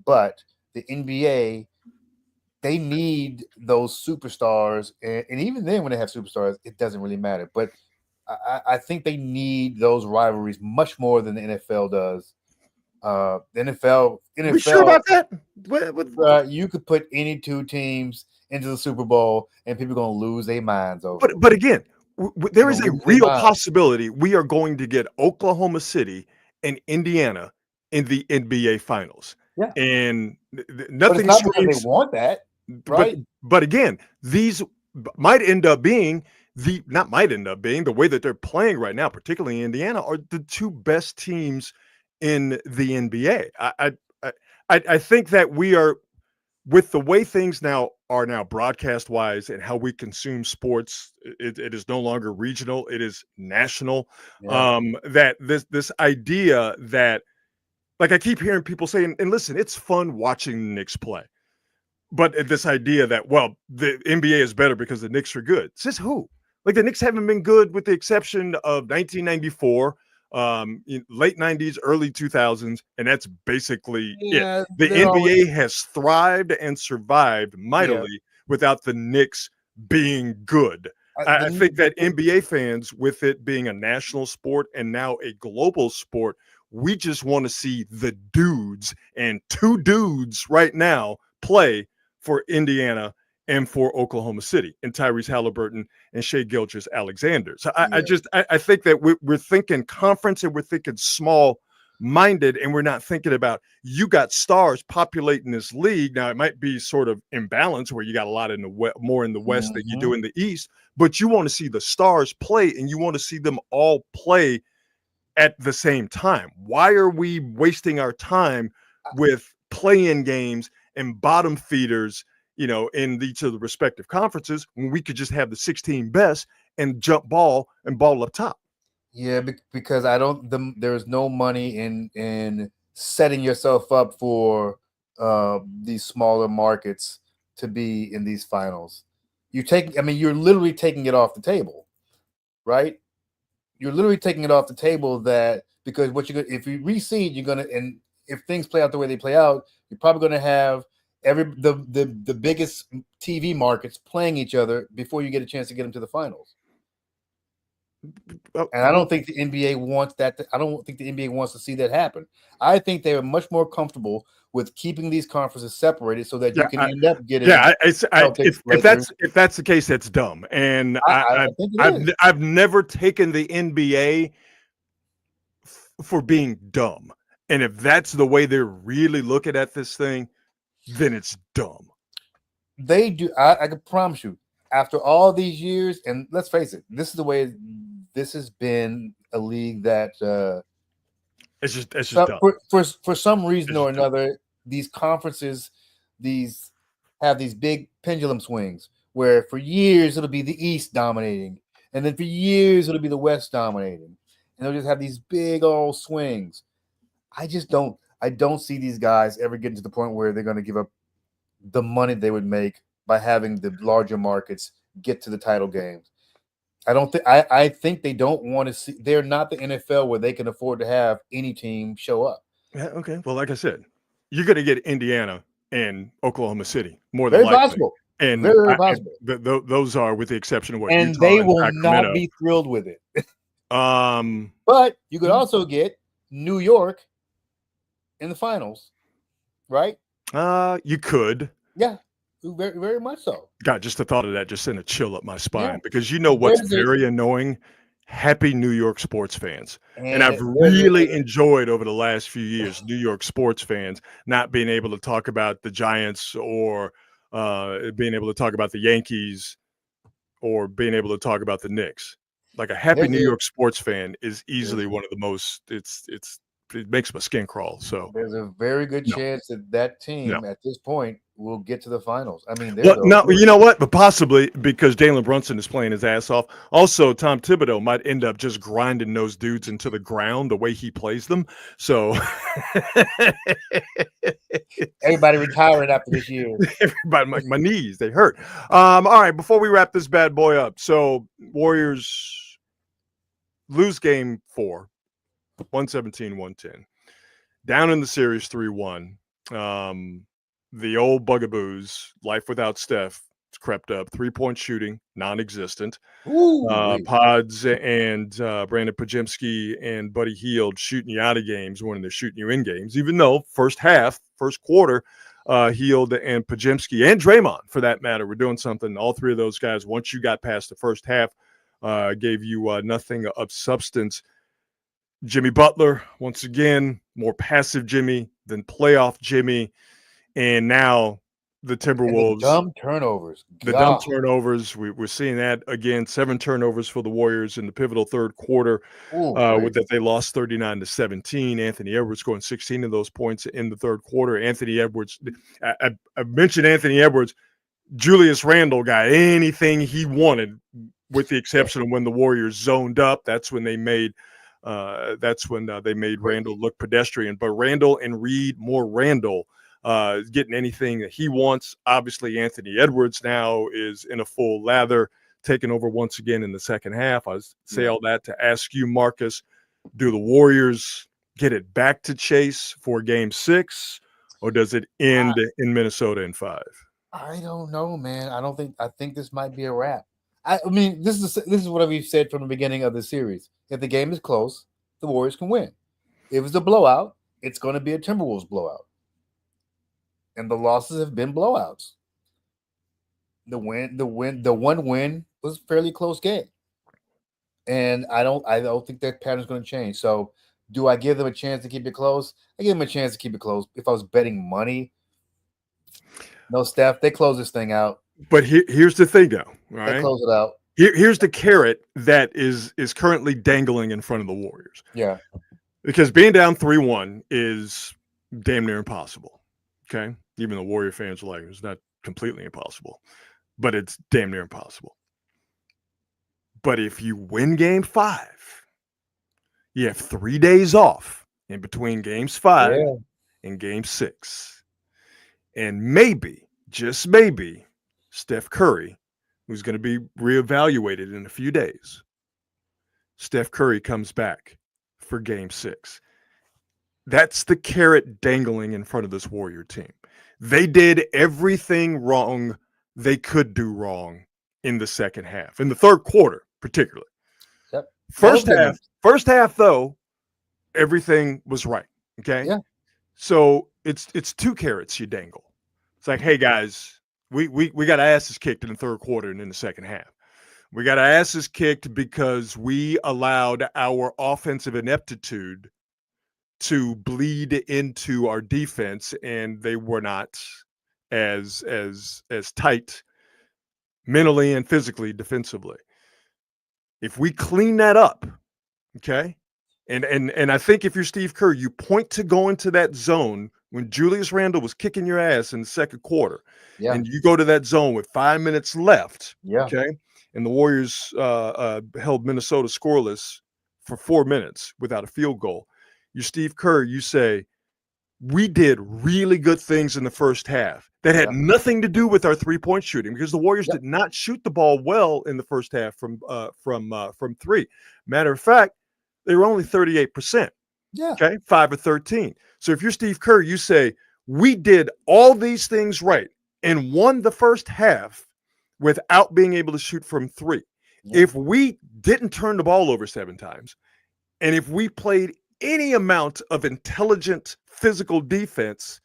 But the NBA, they need those superstars, and even then, when they have superstars, it doesn't really matter. But I think they need those rivalries much more than the NFL does. NFL. We sure about that? You could put any two teams into the Super Bowl, and people are going to lose their minds over it. But again, there is a real possibility we are going to get Oklahoma City and Indiana in the NBA Finals. Yeah, and nothing but it's not because they want that, right? But again, these might end up being the way that they're playing right now, particularly Indiana, are the two best teams in the NBA. I think that we are, with the way things are now broadcast wise and how we consume sports, it is no longer regional, it is national. Yeah. That this idea that, like, I keep hearing people saying, and listen, it's fun watching the Knicks play, but this idea that, well, the NBA is better because the Knicks are good. Says who? Like, the Knicks haven't been good with the exception of 1994, late 90s, early 2000s, and that's basically it. The NBA has thrived and survived mightily without the Knicks being good. I think that NBA fans, with it being a national sport and now a global sport, we just want to see the dudes, and two dudes right now play for Indiana and for Oklahoma City, and Tyrese Halliburton and Shai Gilgeous-Alexander. So I think that we're thinking conference, and we're thinking small minded, and we're not thinking about, you got stars populating this league. Now, it might be sort of imbalanced where you got a lot in the more in the West than you do in the East, but you want to see the stars play, and you want to see them all play at the same time. Why are we wasting our time with play-in games and bottom feeders, in each of the respective conferences, when we could just have the 16 best and jump ball up top? Yeah, because there's no money in setting yourself up for these smaller markets to be in these finals. You're literally taking it off the table, right? You're literally taking it off the table, because if you reseed, and if things play out the way they play out, you're probably going to have the biggest TV markets playing each other before you get a chance to get them to the finals. And I don't think the NBA wants that. I don't think the NBA wants to see that happen. I think they are much more comfortable with keeping these conferences separated so that you can end up getting. If that's the case, that's dumb. And I've never taken the NBA for being dumb. And if that's the way they're really looking at this thing, then it's dumb. They do. I can promise you, after all these years, and let's face it, this is the way. This has been a league that it's just dumb. For some reason or another, these conferences have these big pendulum swings where for years it'll be the East dominating, and then for years it'll be the West dominating, and they'll just have these big old swings. I don't see these guys ever getting to the point where they're going to give up the money they would make by having the larger markets get to the title games. I think they don't want to see. They're not the NFL where they can afford to have any team show up. Yeah, okay. Well, like I said, you're going to get Indiana and Oklahoma City more than likely. Possible. And very possible. Those are, with the exception of what and Utah they and will Sacramento. not be thrilled with it. But you could also get New York in the finals, right? You could. Yeah. Very, very much so. God, just the thought of that just sent a chill up my spine, because you know what's very annoying? Happy New York sports fans. And I've really enjoyed over the last few years New York sports fans not being able to talk about the Giants, or being able to talk about the Yankees, or being able to talk about the Knicks. Like, a happy New York sports fan is easily one of the most. It makes my skin crawl. So there's a very good chance that team at this point will get to the finals. I mean, you know what? But possibly because Jalen Brunson is playing his ass off. Also, Tom Thibodeau might end up just grinding those dudes into the ground the way he plays them. So everybody retiring after this year. Everybody, my knees, they hurt. All right, before we wrap this bad boy up, so Warriors lose game 4. 117-110. Down in the series 3-1. The old bugaboos, life without Steph, crept up. 3-point shooting, non-existent. Ooh, Pods and Brandon Pajemski and Buddy Hield shooting you out of games when they're shooting you in games, even though first quarter, Hield and Pajemski and Draymond, for that matter, were doing something. All three of those guys, once you got past the first half, gave you nothing of substance. Jimmy Butler, once again, more passive Jimmy than playoff Jimmy. And now the Timberwolves. Dumb turnovers. Dumb turnovers. We're seeing that again. 7 turnovers for the Warriors in the pivotal third quarter. With that, they lost 39-17. Anthony Edwards scoring 16 of those points in the third quarter. Anthony Edwards. I mentioned Anthony Edwards. Julius Randle got anything he wanted, with the exception of when the Warriors zoned up. That's when they made. Randle look pedestrian. But Randle and Reed, more Randle. Getting anything that he wants. Obviously, Anthony Edwards now is in a full lather, taking over once again in the second half. I say all that to ask you, Marcus, do the Warriors get it back to Chase for Game 6, or does it end in Minnesota in 5? I don't know, man. I think this might be a wrap. I mean, this is what we've said from the beginning of the series. If the game is close, the Warriors can win. If it's a blowout, it's going to be a Timberwolves blowout. And the losses have been blowouts. The one win was a fairly close game. And I don't think that pattern's going to change. So do I give them a chance to keep it close? I give them a chance to keep it close. If I was betting money, no, Steph, they close this thing out. But here's the thing, though. Right? They close it out. Here's the carrot that is currently dangling in front of the Warriors. Yeah. Because being down 3-1 is damn near impossible. Okay? Even the Warrior fans are like, it's not completely impossible, but it's damn near impossible. But if you win Game 5, you have 3 days off in between Games 5 and Game 6. And maybe, just maybe, Steph Curry, who's going to be reevaluated in a few days, Steph Curry comes back for Game 6. That's the carrot dangling in front of this Warrior team. They did everything wrong they could do wrong in the second half, in the third quarter, particularly. Yep. First half, though, everything was right. Okay. Yeah. So it's 2 carrots you dangle. It's like, hey guys, we got our asses kicked in the third quarter and in the second half. We got our asses kicked because we allowed our offensive ineptitude to bleed into our defense, and they were not as tight mentally and physically defensively. If we clean that up, okay, and I think if you're Steve Kerr, you point to going to that zone when Julius Randle was kicking your ass in the second quarter, and you go to that zone with 5 minutes left, okay, and the Warriors held Minnesota scoreless for 4 minutes without a field goal. You're Steve Kerr, you say, we did really good things in the first half that had nothing to do with our 3-point shooting, because the Warriors did not shoot the ball well in the first half from 3. Matter of fact, they were only 38%. Yeah. Okay, 5 of 13. So if you're Steve Kerr, you say, we did all these things right and won the first half without being able to shoot from 3. Yeah. If we didn't turn the ball over 7 times, and if we played any amount of intelligent physical defense,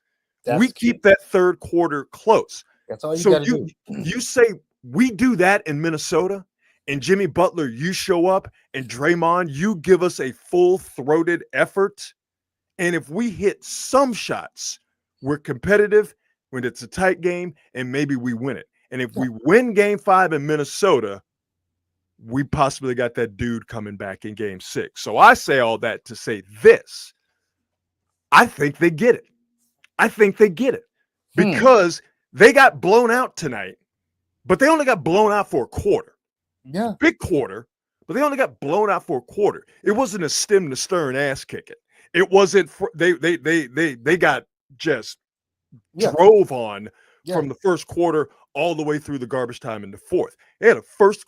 we keep that third quarter close. That's all you got to do. You say we do that in Minnesota, and Jimmy Butler, you show up, and Draymond, you give us a full-throated effort. And if we hit some shots, we're competitive when it's a tight game, and maybe we win it. And if we win Game 5 in Minnesota, we possibly got that dude coming back in Game 6. So I say all that to say this. I think they get it. Because they got blown out tonight, but they only got blown out for a quarter. Yeah. Big quarter, but they only got blown out for a quarter. It wasn't a stem to stern ass kicking. It wasn't they got just drove on from the first quarter all the way through the garbage time in the fourth. They had a first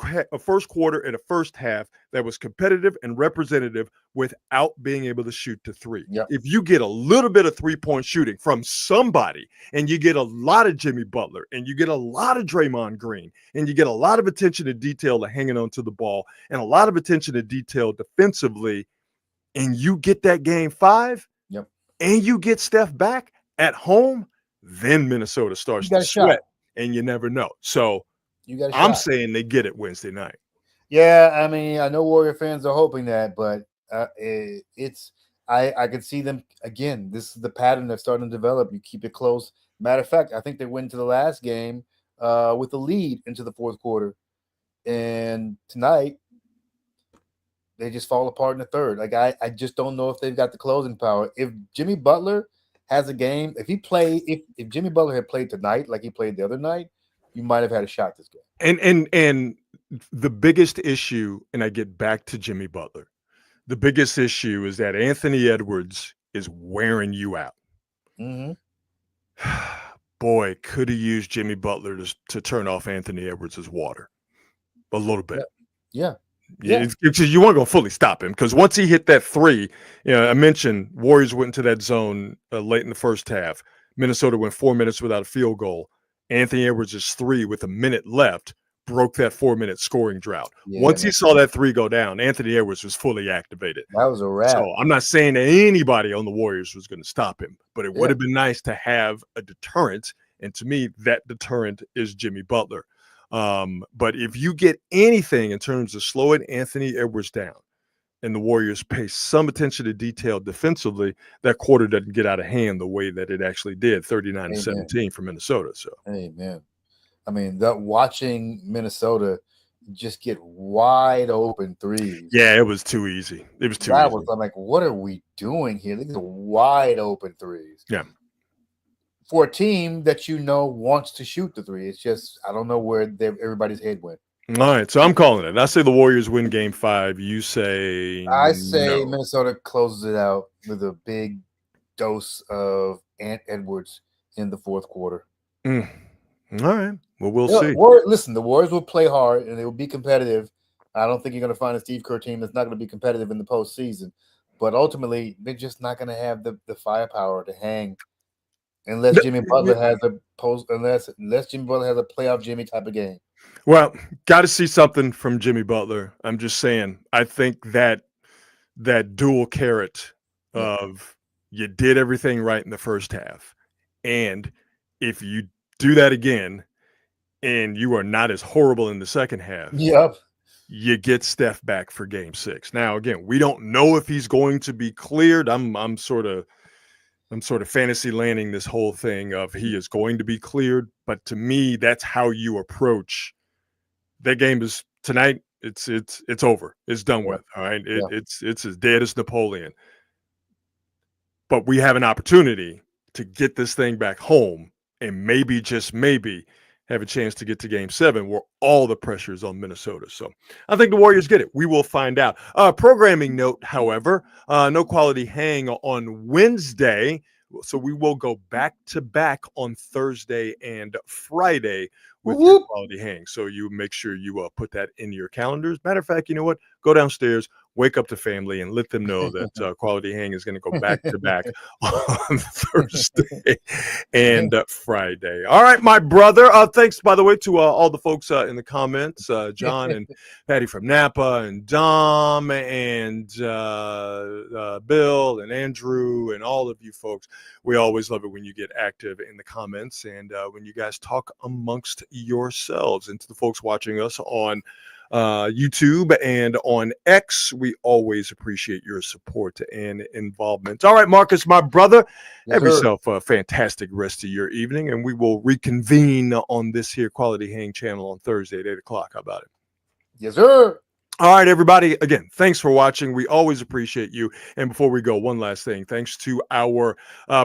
quarter and a first half that was competitive and representative without being able to shoot to three. Yep. If you get a little bit of three-point shooting from somebody, and you get a lot of Jimmy Butler, and you get a lot of Draymond Green, and you get a lot of attention to detail to hanging on to the ball, and a lot of attention to detail defensively, and you get that game 5, yep, and you get Steph back at home, then Minnesota starts to sweat, and you never know. So I'm saying they get it Wednesday night. Yeah, I mean, I know Warrior fans are hoping that, but I can see them again. This is the pattern that's starting to develop. You keep it close. Matter of fact, I think they went into the last game with a lead into the fourth quarter, and tonight they just fall apart in the third. Like I just don't know if they've got the closing power. If Jimmy Butler has a game, if Jimmy Butler had played tonight like he played the other night, you might have had a shot this game. And the biggest issue, and I get back to Jimmy Butler, the biggest issue is that Anthony Edwards is wearing you out. Mm-hmm. Boy, could he use Jimmy Butler to turn off Anthony Edwards' water a little bit. Yeah. You weren't going to fully stop him because once he hit that three, I mentioned Warriors went into that zone late in the first half. Minnesota went 4 minutes without a field goal. Anthony Edwards' three with a minute left broke that 4-minute scoring drought. Once he saw that three go down, Anthony Edwards was fully activated. That was a wrap. So I'm not saying that anybody on the Warriors was going to stop him, but it would have been nice to have a deterrent. And to me, that deterrent is Jimmy Butler. But if you get anything in terms of slowing Anthony Edwards down and the Warriors pay some attention to detail defensively, that quarter doesn't get out of hand the way that it actually did, 39-17 for Minnesota. So, amen. I mean, watching Minnesota just get wide open threes. Yeah, it was too easy. I'm like, what are we doing here? These are wide open threes. Yeah. For a team that wants to shoot the three. It's just, I don't know where everybody's head went. All right, so I'm calling it. I say the Warriors win game 5. You say I say no. Minnesota closes it out with a big dose of Ant Edwards in the fourth quarter. All right. Well, we'll see. Listen, the Warriors will play hard and they will be competitive. I don't think you're going to find a Steve Kerr team that's not going to be competitive in the postseason. But ultimately, they're just not going to have the firepower to hang unless Jimmy Butler has unless Jimmy Butler has a playoff Jimmy type of game. Well, got to see something from Jimmy Butler. I'm just saying. I think that dual carrot of you did everything right in the first half, and if you do that again, and you are not as horrible in the second half, you get Steph back for game 6. Now, again, we don't know if he's going to be cleared. I'm sort of fantasy landing this whole thing of he is going to be cleared, but to me, that's how you approach that game. Is tonight. It's over. It's done with. All right. It's as dead as Napoleon. But we have an opportunity to get this thing back home and maybe, just maybe, have a chance to get to game 7 where all the pressure is on Minnesota. So I think the Warriors get it. We will find out. Programming note, however, no quality hang on Wednesday. So we will go back to back on Thursday and Friday with your quality hang. So you make sure you put that in your calendars. Matter of fact, you know what? Go downstairs, wake up the family, and let them know that quality hang is going to go back to back on Thursday and Friday. All right, my brother. Thanks, by the way, to all the folks in the comments, John and Patty from Napa, and Dom, and Bill, and Andrew, and all of you folks. We always love it when you get active in the comments and when you guys talk amongst yourselves. And to the folks watching us on YouTube and on X, we always appreciate your support and involvement. All right, Marcus, my brother, have yourself a fantastic rest of your evening, and we will reconvene on this here Quality Hang channel on Thursday at 8 o'clock. How about it? Yes, sir. All right, everybody. Again, thanks for watching. We always appreciate you. And before we go, one last thing. Thanks to our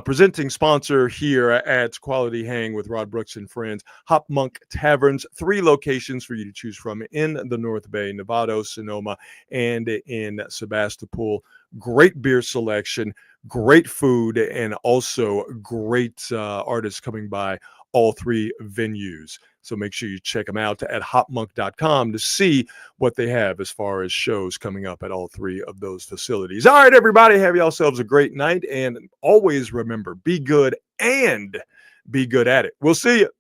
presenting sponsor here at Quality Hang with Rod Brooks and Friends, Hop Monk Taverns. 3 locations for you to choose from in the North Bay, Novato, Sonoma, and in Sebastopol. Great beer selection, great food, and also great artists coming by all 3 venues. So make sure you check them out at hopmonk.com to see what they have as far as shows coming up at all 3 of those facilities. All right, everybody, have yourselves a great night. And always remember, be good and be good at it. We'll see you.